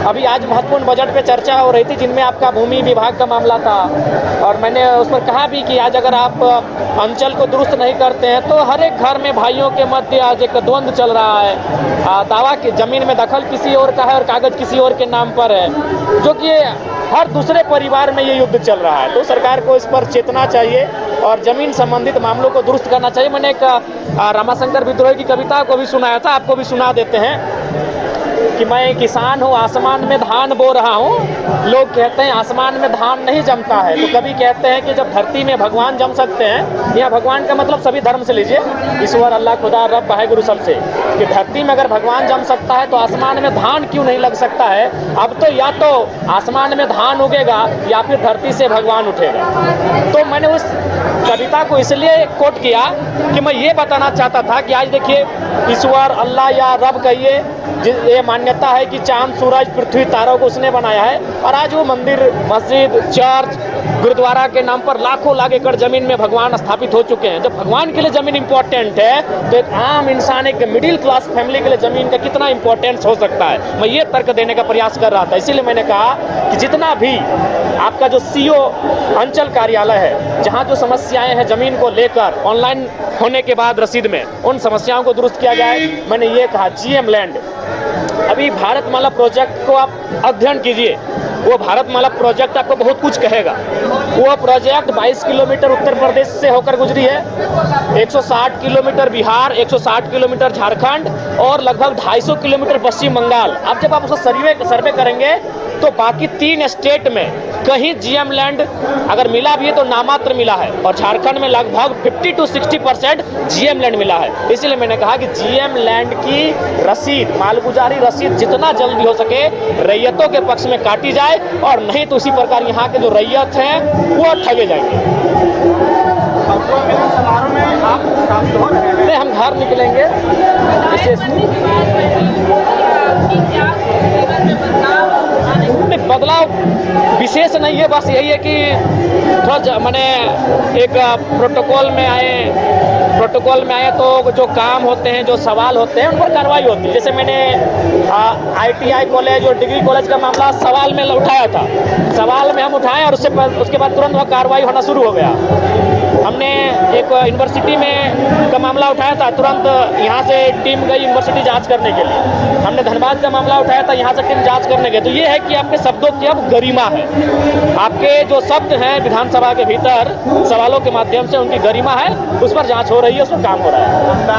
अभी आज महत्वपूर्ण बजट पे चर्चा हो रही थी जिनमें आपका भूमि विभाग का मामला था, और मैंने उस पर कहा भी कि आज अगर आप अंचल को दुरुस्त नहीं करते हैं तो हर एक घर में भाइयों के मध्य आज एक द्वंद्व चल रहा है। दावा की जमीन में दखल किसी और का है और कागज किसी और के नाम पर है, जो कि हर दूसरे परिवार में ये युद्ध चल रहा है। तो सरकार को इस पर चेतना चाहिए और जमीन संबंधित मामलों को दुरुस्त करना चाहिए। मैंने एक रामाशंकर विद्रोही की कविता को भी सुनाया था, आपको भी सुना देते हैं कि मैं किसान हूँ, आसमान में धान बो रहा हूँ। लोग कहते हैं आसमान में धान नहीं जमता है, तो कभी कहते हैं कि जब धरती में भगवान जम सकते हैं, यहाँ भगवान का मतलब सभी धर्म से लीजिए, ईश्वर, अल्लाह, खुदा, रब, वाहेगुरु, सबसे, कि धरती में अगर भगवान जम सकता है तो आसमान में धान क्यों नहीं लग सकता है। अब तो या तो आसमान में धान उगेगा या फिर धरती से भगवान उठेगा। तो मैंने उस कविता को इसलिए कोट किया कि मैं ये बताना चाहता था कि आज देखिए, ईश्वर, अल्लाह या रब कहिए, ये मान्यता है कि चांद, सूरज, पृथ्वी, तारों को उसने बनाया है, और आज वो मंदिर, मस्जिद, चर्च, गुरुद्वारा के नाम पर लाखों लाख एकड़ जमीन में भगवान स्थापित हो चुके हैं। जब भगवान के लिए जमीन इंपॉर्टेंट है तो एक आम इंसान, एक मिडिल क्लास फैमिली के लिए जमीन का कितना इंपॉर्टेंस हो सकता है। मैं ये तर्क देने का प्रयास कर रहा था। इसीलिए मैंने कहा कि जितना भी आपका जो सीओ अंचल कार्यालय है, जहाँ जो समस्याएं हैं जमीन को लेकर, ऑनलाइन होने के बाद रसीद में, उन समस्याओं को दुरुस्त किया जाए। मैंने ये कहा जीएम लैंड, अभी भारतमाला प्रोजेक्ट को आप अध्ययन कीजिए, वो भारतमाला प्रोजेक्ट आपको बहुत कुछ कहेगा। वो प्रोजेक्ट 22 किलोमीटर उत्तर प्रदेश से होकर गुजरी है, 160 किलोमीटर बिहार, 160 किलोमीटर झारखंड और लगभग 250 किलोमीटर पश्चिम बंगाल। अब जब आप उसको सर्वे करेंगे तो बाकी 3 स्टेट में कहीं जीएम लैंड अगर मिला भी है तो नामात्र मिला है, और झारखंड में लगभग 50 से 60% जीएम लैंड मिला है। इसलिए मैंने कहा कि जीएम लैंड की रसीद, मालगुजारी रसीद जितना जल्दी हो सके रैयतों के पक्ष में काटी जाए, और नहीं तो इसी प्रकार यहाँ के जो रैयत हैं वो ठगे जाएंगे। समारोह में आप शामिल हो रहे हैं? नहीं, हम घर निकलेंगे। बदलाव विशेष नहीं है, बस यही है कि थोड़ा मैंने एक प्रोटोकॉल में आए तो जो काम होते हैं, जो सवाल होते हैं, उन पर कार्रवाई होती है। जैसे मैंने ITI कॉलेज और डिग्री कॉलेज का मामला सवाल में उठाया था, सवाल में हम उठाएं और उसके बाद तुरंत वह कार्रवाई होना शुरू हो गया। हमने एक यूनिवर्सिटी में का मामला उठाया था, तुरंत यहाँ से टीम गई यूनिवर्सिटी जांच करने के लिए। हमने धनबाद का मामला उठाया था, यहाँ से टीम जांच करने गई। तो ये है कि आपके शब्दों की अब गरिमा है, आपके जो शब्द हैं विधानसभा के भीतर सवालों के माध्यम से उनकी गरिमा है, उस पर जांच हो रही है, उस पर काम हो रहा है।